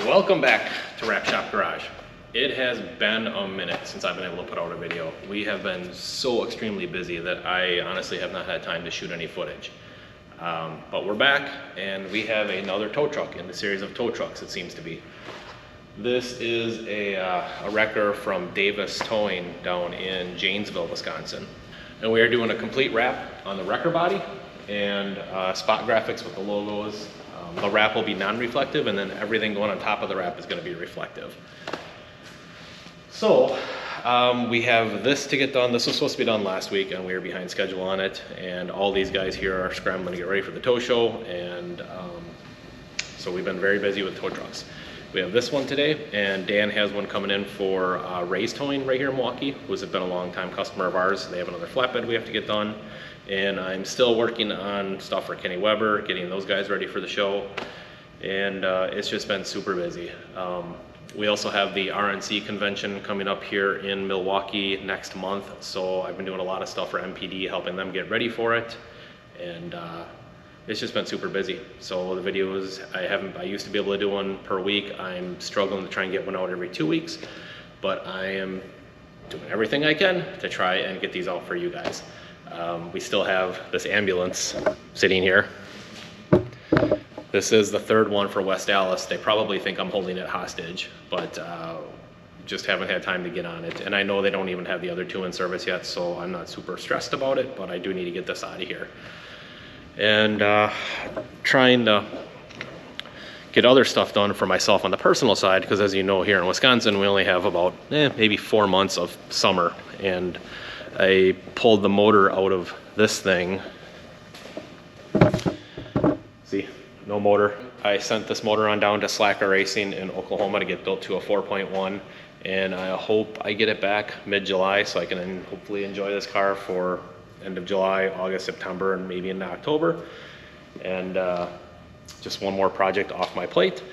Welcome back to Wrap Shop Garage. It has been a minute since I've been able to put out a video. We have been so extremely busy that I honestly have not had time to shoot any footage. But we're back and we have another tow truck in the series of tow trucks, it seems to be. This is a wrecker from Davis Towing down in Janesville, Wisconsin. And we are doing a complete wrap on the wrecker body and spot graphics with the logos. The wrap will be non-reflective, and then everything going on top of the wrap is going to be reflective. So we have this to get done. This was supposed to be done last week and we were behind schedule on it, and all these guys here are scrambling to get ready for the tow show, and so we've been very busy with tow trucks. We have this one today, and Dan has one coming in for Ray's Towing right here in Milwaukee, who's been a long time customer of ours. They have another flatbed we have to get done, and I'm still working on stuff for Kenny Weber, getting those guys ready for the show, and it's just been super busy. We also have the RNC convention coming up here in Milwaukee next month, so I've been doing a lot of stuff for MPD, helping them get ready for it, and it's just been super busy. So the videos, I used to be able to do one per week. I'm struggling to try and get one out every 2 weeks, but I am doing everything I can to try and get these out for you guys. We still have this ambulance sitting here. This is the third one for West Dallas. They probably think I'm holding it hostage, but just haven't had time to get on it. And I know they don't even have the other two in service yet, so I'm not super stressed about it, but I do need to get this out of here. And trying to get other stuff done for myself on the personal side, because as you know, here in Wisconsin we only have about maybe 4 months of summer, and I pulled the motor out of this thing. See, no motor. I sent this motor on down to Slacker Racing in Oklahoma to get built to a 4.1, and I hope I get it back mid-July so I can hopefully enjoy this car for end of July, August, September, and maybe into October. And just one more project off my plate.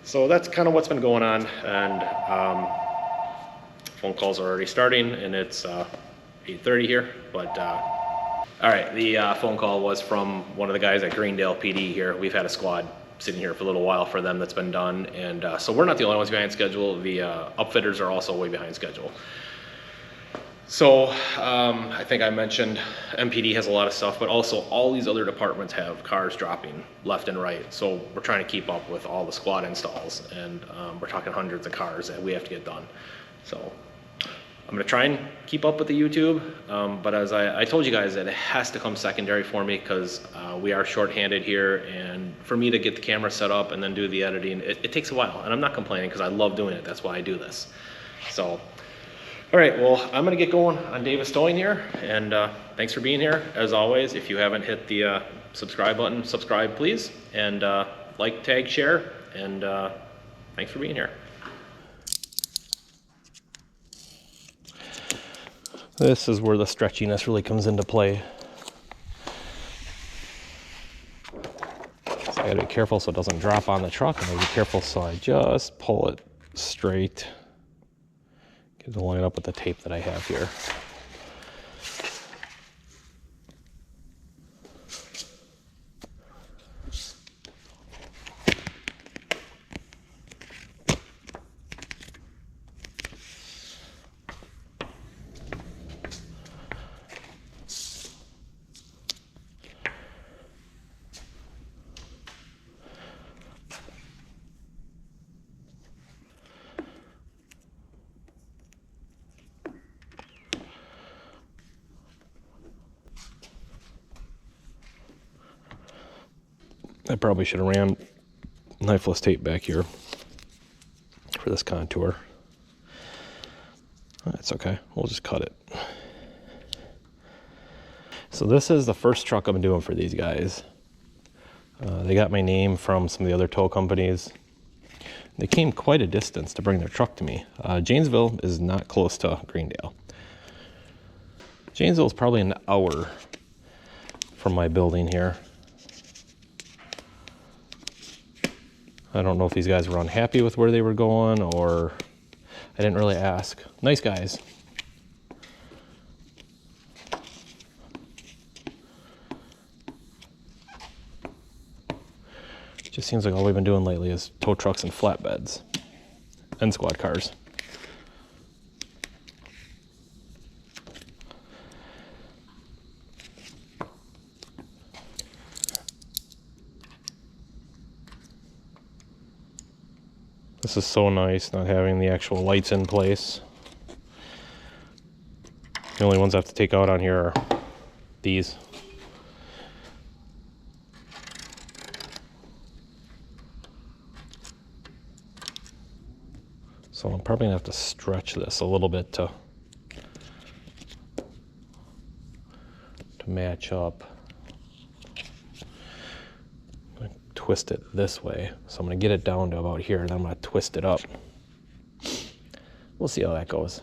So that's kind of what's been going on, and phone calls are already starting, and it's 8:30 here, but all right, the phone call was from one of the guys at Greendale PD here. We've had a squad sitting here for a little while for them that's been done, and so we're not the only ones behind schedule. The upfitters are also way behind schedule. So I think I mentioned MPD has a lot of stuff, but also all these other departments have cars dropping left and right. So we're trying to keep up with all the squad installs, and we're talking hundreds of cars that we have to get done. So I'm gonna try and keep up with the YouTube, but as I told you guys, that it has to come secondary for me, because we are shorthanded here, and for me to get the camera set up and then do the editing, it takes a while, and I'm not complaining because I love doing it. That's why I do this. So. All right, well, I'm gonna get going on Davis Towing here, and thanks for being here. As always, if you haven't hit the subscribe button, subscribe please, and like, tag, share, and thanks for being here. This is where the stretchiness really comes into play. So I gotta be careful so it doesn't drop on the truck, and I gotta be careful so I just pull it straight. Get it to line up with the tape that I have here. I probably should have ran knifeless tape back here for this contour. That's okay, we'll just cut it. So this is the first truck I'm doing for these guys. They got my name from some of the other tow companies. They came quite a distance to bring their truck to me. Janesville is not close to Greendale. Janesville is probably an hour from my building here. I don't know if these guys were unhappy with where they were going, or I didn't really ask. Nice guys. Just seems like all we've been doing lately is tow trucks and flatbeds and squad cars. This is so nice, not having the actual lights in place. The only ones I have to take out on here are these. So I'm probably gonna have to stretch this a little bit to match up. I'm gonna twist it this way. So I'm gonna get it down to about here, and then I'm gonna twist it up. We'll see how that goes.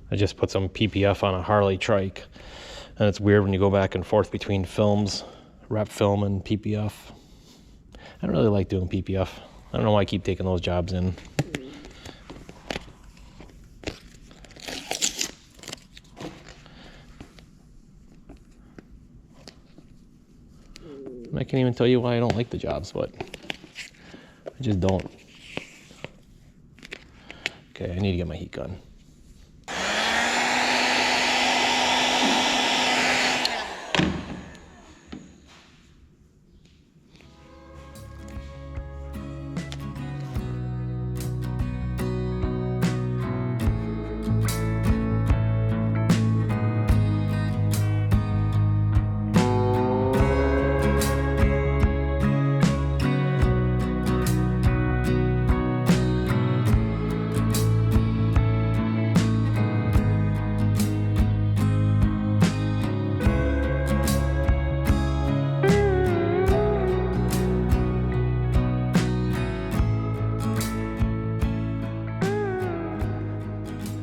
I just put some PPF on a Harley trike, and it's weird when you go back and forth between films, wrap film and PPF. I don't really like doing PPF. I don't know why I keep taking those jobs in. I can't even tell you why I don't like the jobs, but I just don't. Okay, I need to get my heat gun.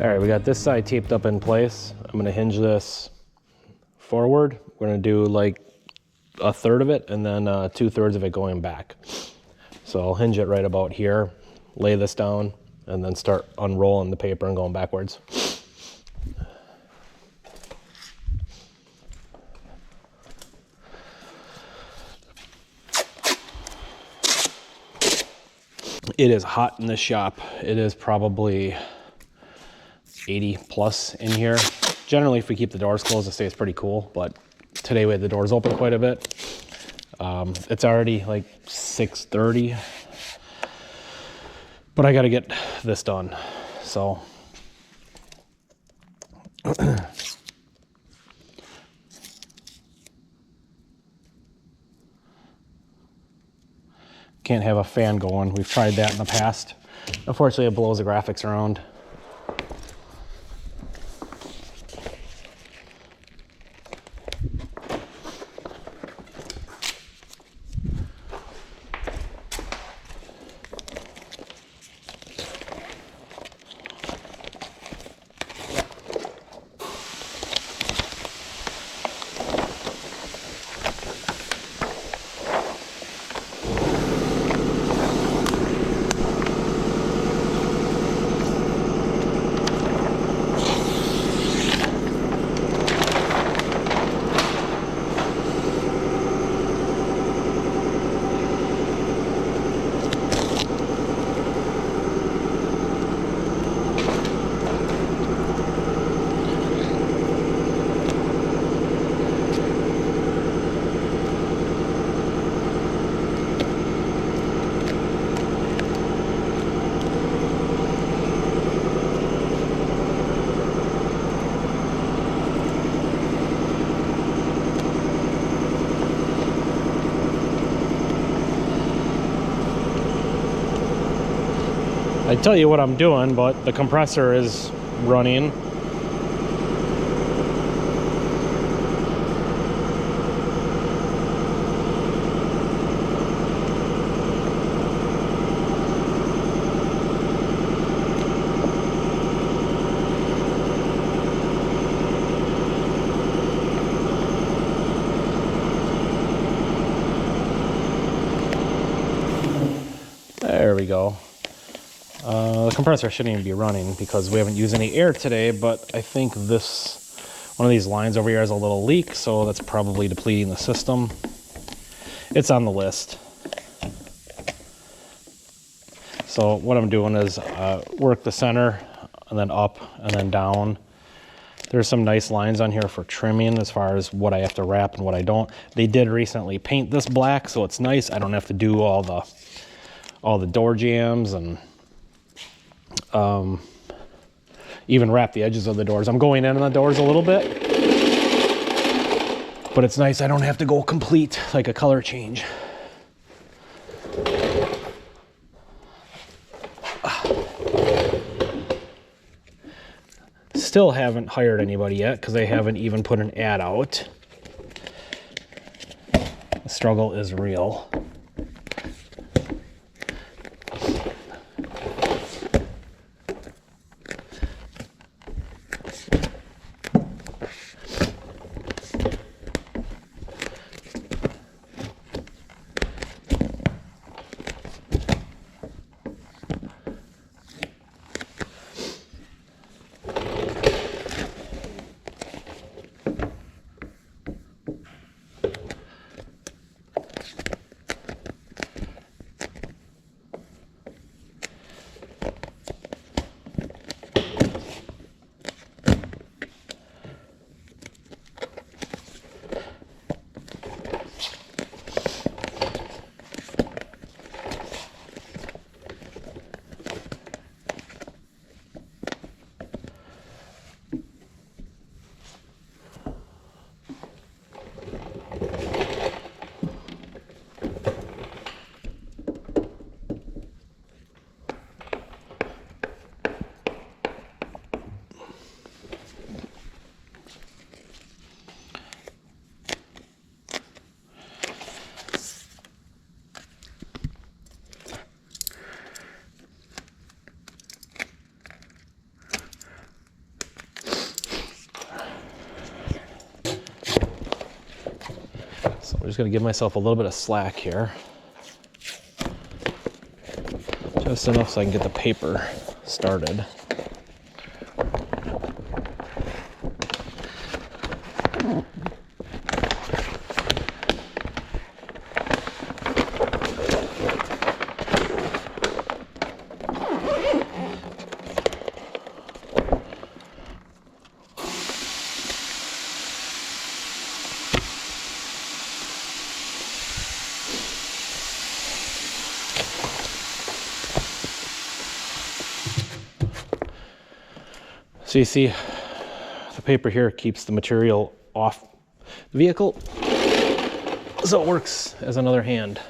All right, we got this side taped up in place. I'm gonna hinge this forward. We're gonna do like a third of it and then 2/3 of it going back. So I'll hinge it right about here, lay this down, and then start unrolling the paper and going backwards. It is hot in this shop. It is probably 80 plus in here. Generally, if we keep the doors closed, it stays pretty cool, but today we had the doors open quite a bit. It's already like 6:30, but I gotta get this done, so. Can't have a fan going. We've tried that in the past. Unfortunately, it blows the graphics around. I tell you what I'm doing, but the compressor is running. we go. The compressor shouldn't even be running because we haven't used any air today, but I think one of these lines over here has a little leak, so that's probably depleting the system. It's on the list. So what I'm doing is work the center and then up and then down. There's some nice lines on here for trimming as far as what I have to wrap and what I don't. They did recently paint this black, so it's nice. I don't have to do all the door jambs and even wrap the edges of the doors. I'm going in on the doors a little bit, but it's nice. I don't have to go complete like a color change. Still haven't hired anybody yet because they haven't even put an ad out. The struggle is real. I'm just going to give myself a little bit of slack here. Just enough so I can get the paper started. So you see, the paper here keeps the material off the vehicle, so it works as another hand.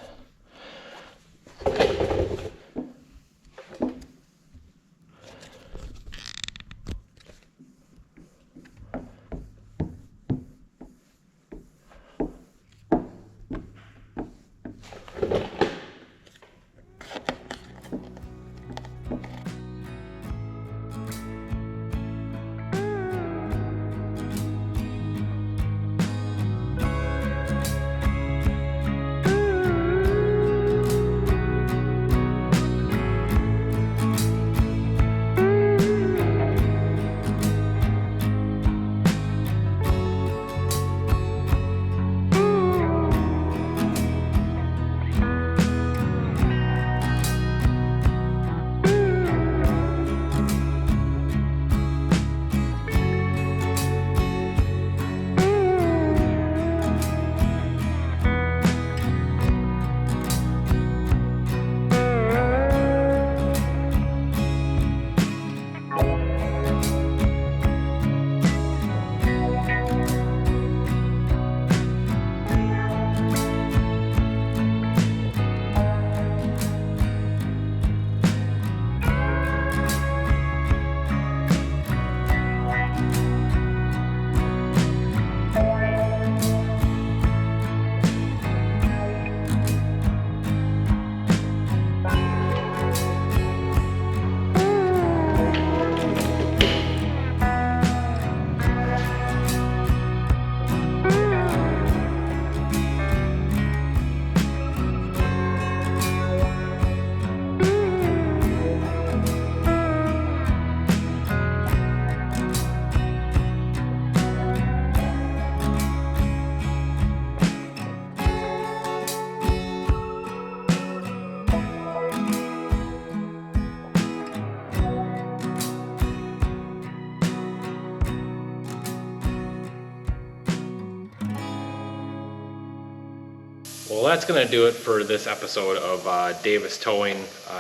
Well, that's gonna do it for this episode of Davis Towing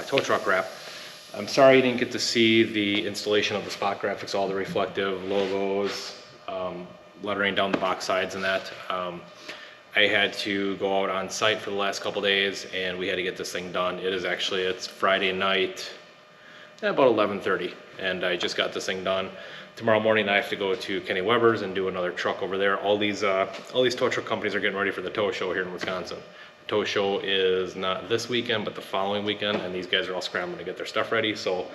tow truck wrap. I'm sorry you didn't get to see the installation of the spot graphics, all the reflective logos, lettering down the box sides and that. I had to go out on site for the last couple days and we had to get this thing done. It's Friday night, about 11:30, and I just got this thing done. Tomorrow morning I have to go to Kenny Weber's and do another truck over there. All these tow truck companies are getting ready for the tow show here in Wisconsin. The tow show is not this weekend, but the following weekend, and these guys are all scrambling to get their stuff ready. So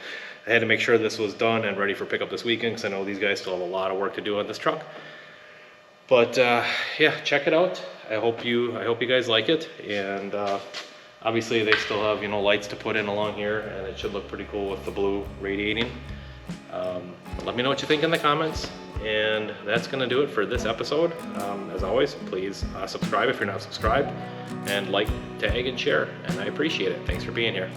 I had to make sure this was done and ready for pickup this weekend, because I know these guys still have a lot of work to do on this truck. But yeah, check it out. I hope you guys like it, and obviously they still have, you know, lights to put in along here, and it should look pretty cool with the blue radiating. Let me know what you think in the comments, and that's gonna do it for this episode. As always, please subscribe if you're not subscribed, and like, tag, and share, and I appreciate it. Thanks for being here.